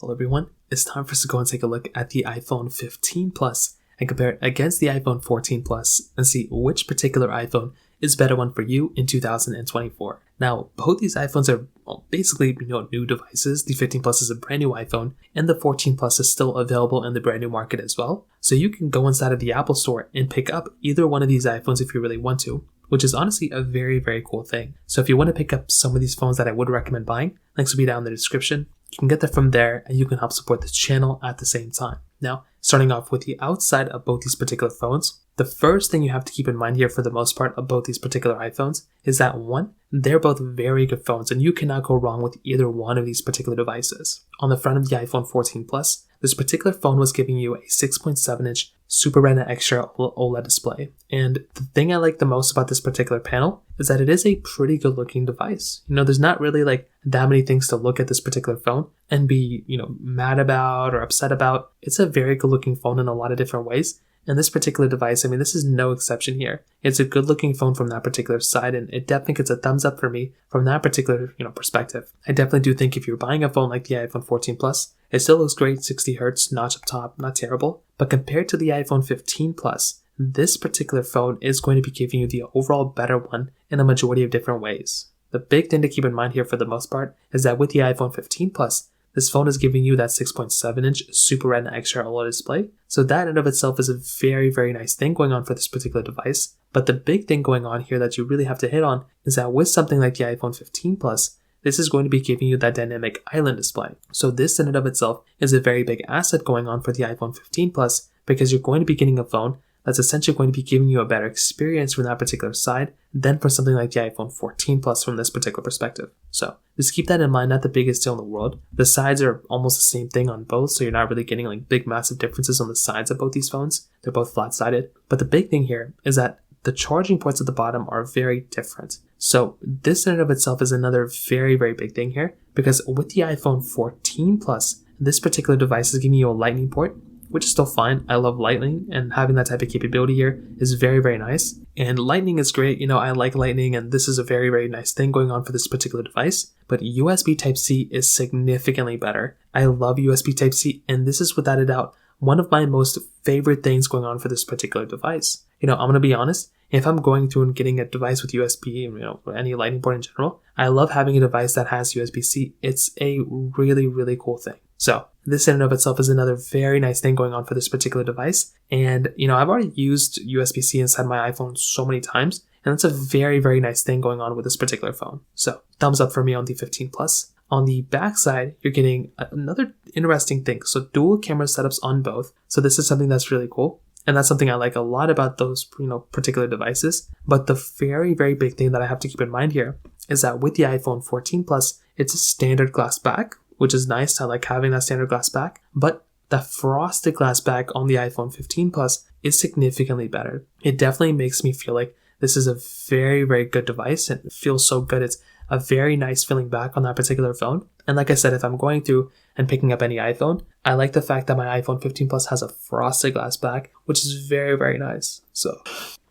Hello everyone, it's time for us to go and take a look at the iPhone 15 Plus and compare it against the iPhone 14 Plus and see which particular iPhone is better one for you in 2024. Now, both these iPhones are basically new devices. The 15 Plus is a brand new iPhone and the 14 Plus is still available in the brand new market as well. So you can go inside of the Apple Store and pick up either one of these iPhones if you really want to, which is honestly a very, very cool thing. So if you want to pick up some of these phones that I would recommend buying, links will be down in the description. You can get that from there and you can help support this channel at the same time. Now, starting off with the outside of both these particular phones, the first thing you have to keep in mind here for the most part of both these particular iPhones is that one, they're both very good phones and you cannot go wrong with either one of these particular devices. On the front of the iPhone 14 Plus, this particular phone was giving you a 6.7-inch Super Retina Extra OLED display. And the thing I like the most about this particular panel is that it is a pretty good looking device. There's not really that many things to look at this particular phone and be, mad about or upset about. It's a very good looking phone in a lot of different ways. And this particular device, this is no exception here. It's a good looking phone from that particular side, and it definitely gets a thumbs up for me from that particular, perspective. I definitely do think if you're buying a phone like the iPhone 14 Plus, it still looks great, 60 Hz, notch up top, not terrible. But compared to the iPhone 15 Plus, this particular phone is going to be giving you the overall better one in a majority of different ways. The big thing to keep in mind here for the most part is that with the iPhone 15 Plus, this phone is giving you that 6.7-inch Super Retina Extra OLED display. So that in of itself is a very, very nice thing going on for this particular device. But the big thing going on here that you really have to hit on is that with something like the iPhone 15 Plus, this is going to be giving you that dynamic island display. So this in and of itself is a very big asset going on for the iPhone 15 Plus because you're going to be getting a phone that's essentially going to be giving you a better experience from that particular side than for something like the iPhone 14 Plus from this particular perspective. So just keep that in mind, not the biggest deal in the world. The sides are almost the same thing on both, so you're not really getting big massive differences on the sides of both these phones. They're both flat-sided. But the big thing here is that the charging ports at the bottom are very different. So this in and of itself is another very, very big thing here because with the iPhone 14 Plus, this particular device is giving you a Lightning port, which is still fine. I love Lightning, and having that type of capability here is very, very nice. And Lightning is great. I like Lightning, and this is a very, very nice thing going on for this particular device. But USB Type-C is significantly better. I love USB Type-C, and this is without a doubt one of my most favorite things going on for this particular device. I'm going to be honest. If I'm going through and getting a device with USB, or any Lightning port in general, I love having a device that has USB-C. It's a really, really cool thing. So this in and of itself is another very nice thing going on for this particular device. And, I've already used USB-C inside my iPhone so many times, and that's a very, very nice thing going on with this particular phone. So thumbs up for me on the 15 Plus. On the back side, you're getting another interesting thing. So dual camera setups on both. So this is something that's really cool. And that's something I like a lot about those, particular devices. But the very, very big thing that I have to keep in mind here is that with the iPhone 14 Plus, it's a standard glass back, which is nice. I like having that standard glass back. But the frosted glass back on the iPhone 15 Plus is significantly better. It definitely makes me feel like this is a very, very good device. And it feels so good. It's a very nice feeling back on that particular phone. And like I said, if I'm going through and picking up any iPhone, I like the fact that my iPhone 15 Plus has a frosted glass back, which is very, very nice. So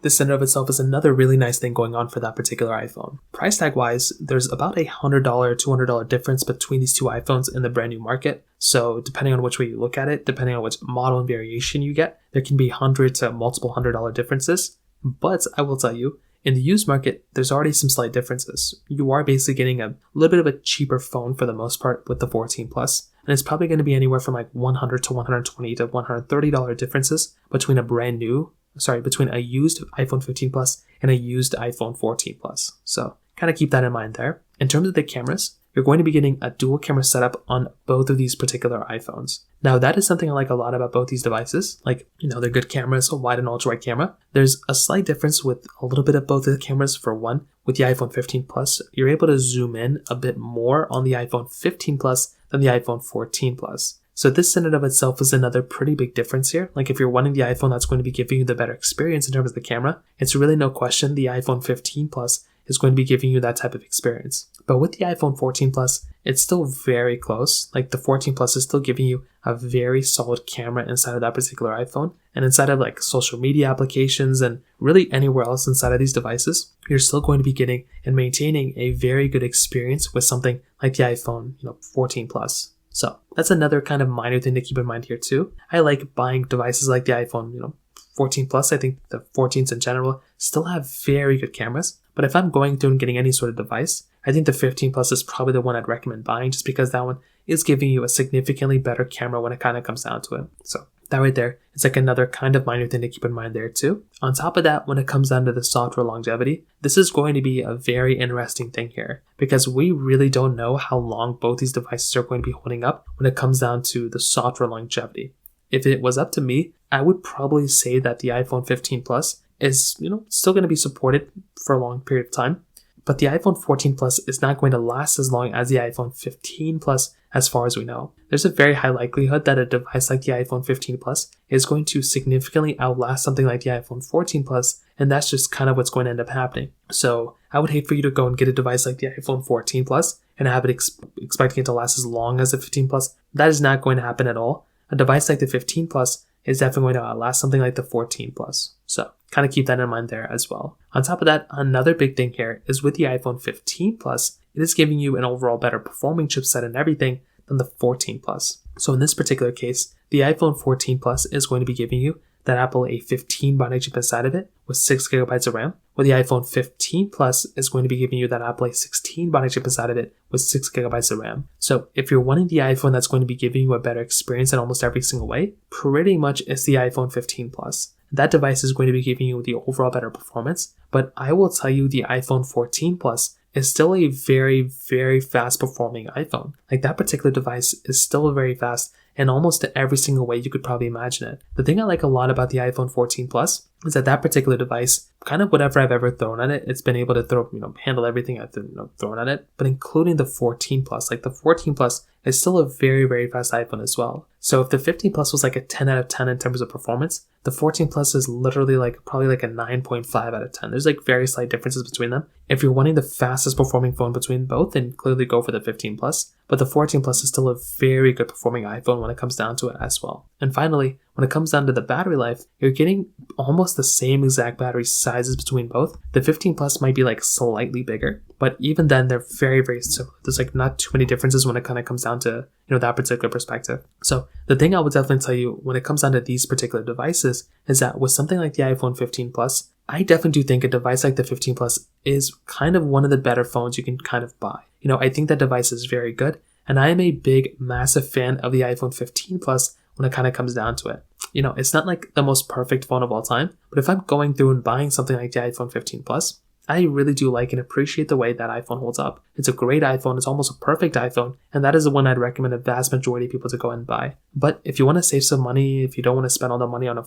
this in and of itself is another really nice thing going on for that particular iPhone. Price tag wise, there's about a $100, $200 difference between these two iPhones in the brand new market. So depending on which way you look at it, depending on which model and variation you get, there can be $100 to multiple $100 differences. But I will tell you, in the used market, there's already some slight differences. You are basically getting a little bit of a cheaper phone for the most part with the 14 Plus, and it's probably going to be anywhere from $100 to $120 to $130 differences between between a used iPhone 15 Plus and a used iPhone 14 Plus. So kind of keep that in mind there. In terms of the cameras, you're going to be getting a dual camera setup on both of these particular iPhones. Now, that is something I like a lot about both these devices. They're good cameras, a wide and ultra wide camera. There's a slight difference with a little bit of both of the cameras. For one, with the iPhone 15 Plus, you're able to zoom in a bit more on the iPhone 15 Plus than the iPhone 14 Plus. So this in and of itself is another pretty big difference here. If you're wanting the iPhone that's going to be giving you the better experience in terms of the camera, it's really no question the iPhone 15 Plus is going to be giving you that type of experience. But with the iPhone 14 Plus, it's still very close. The 14 Plus is still giving you a very solid camera inside of that particular iPhone. And inside of social media applications and really anywhere else inside of these devices, you're still going to be getting and maintaining a very good experience with something like the iPhone 14 Plus. So that's another kind of minor thing to keep in mind here too. I like buying devices like the iPhone, 14 Plus. I think the 14s in general still have very good cameras. But if I'm going through and getting any sort of device, I think the 15 Plus is probably the one I'd recommend buying, just because that one is giving you a significantly better camera when it kind of comes down to it. So that right there is like another kind of minor thing to keep in mind there too. On top of that, when it comes down to the software longevity, this is going to be a very interesting thing here, because we really don't know how long both these devices are going to be holding up when it comes down to the software longevity. If it was up to me, I would probably say that the iPhone 15 Plus is, still going to be supported for a long period of time. But the iPhone 14 Plus is not going to last as long as the iPhone 15 Plus, as far as we know. There's a very high likelihood that a device like the iPhone 15 Plus is going to significantly outlast something like the iPhone 14 Plus, and that's just kind of what's going to end up happening. So I would hate for you to go and get a device like the iPhone 14 Plus and have it expecting it to last as long as the 15 Plus. That is not going to happen at all. A device like the 15 Plus is definitely going to outlast something like the 14 Plus. So kind of keep that in mind there as well. On top of that, another big thing here is with the iPhone 15 Plus, it is giving you an overall better performing chipset and everything than the 14 Plus. So in this particular case, the iPhone 14 Plus is going to be giving you that Apple A15 bionic chip inside of it with 6GB of RAM, where the iPhone 15 Plus is going to be giving you that Apple A16 bionic chip inside of it with 6GB of RAM. So if you're wanting the iPhone that's going to be giving you a better experience in almost every single way, pretty much it's the iPhone 15 Plus. That device is going to be giving you the overall better performance, but I will tell you the iPhone 14 Plus is still a very, very fast performing iPhone. Like, that particular device is still very fast in almost every single way you could probably imagine it. The thing I like a lot about the iPhone 14 Plus is that particular device, kind of whatever I've ever thrown at it, it's been able to handle everything I've thrown at it, but including the 14 Plus. Like, the 14 Plus is still a very, very fast iPhone as well. So if the 15 Plus was like a 10 out of 10 in terms of performance, the 14 Plus is literally probably a 9.5 out of 10. There's very slight differences between them. If you're wanting the fastest performing phone between both, then clearly go for the 15 Plus. But the 14 Plus is still a very good performing iPhone when it comes down to it as well. And finally, when it comes down to the battery life, you're getting almost the same exact battery sizes between both. The 15 Plus might be slightly bigger, but even then they're very, very similar. There's not too many differences when it kind of comes down to that particular perspective. So the thing I would definitely tell you when it comes down to these particular devices is that with something like the iPhone 15 Plus, I definitely do think a device like the 15 Plus is kind of one of the better phones you can kind of buy. I think that device is very good, and I am a big, massive fan of the iPhone 15 Plus when it kind of comes down to it. It's not the most perfect phone of all time, but if I'm going through and buying something like the iPhone 15 Plus, I really do like and appreciate the way that iPhone holds up. It's a great iPhone. It's almost a perfect iPhone. And that is the one I'd recommend a vast majority of people to go and buy. But if you want to save some money, if you don't want to spend all the money on a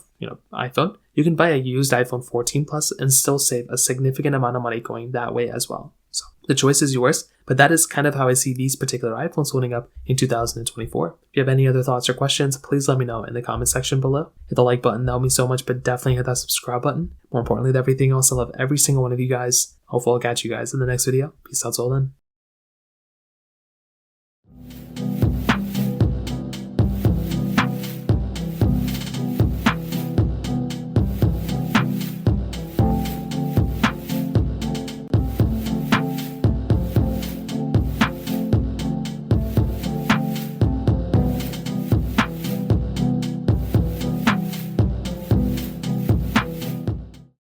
iPhone, you can buy a used iPhone 14 Plus and still save a significant amount of money going that way as well. So the choice is yours, but that is kind of how I see these particular iPhones holding up in 2024. If you have any other thoughts or questions, please let me know in the comment section below. Hit the like button, that would mean so much, but definitely hit that subscribe button. More importantly than everything else, I love every single one of you guys. Hopefully I'll catch you guys in the next video. Peace out till then.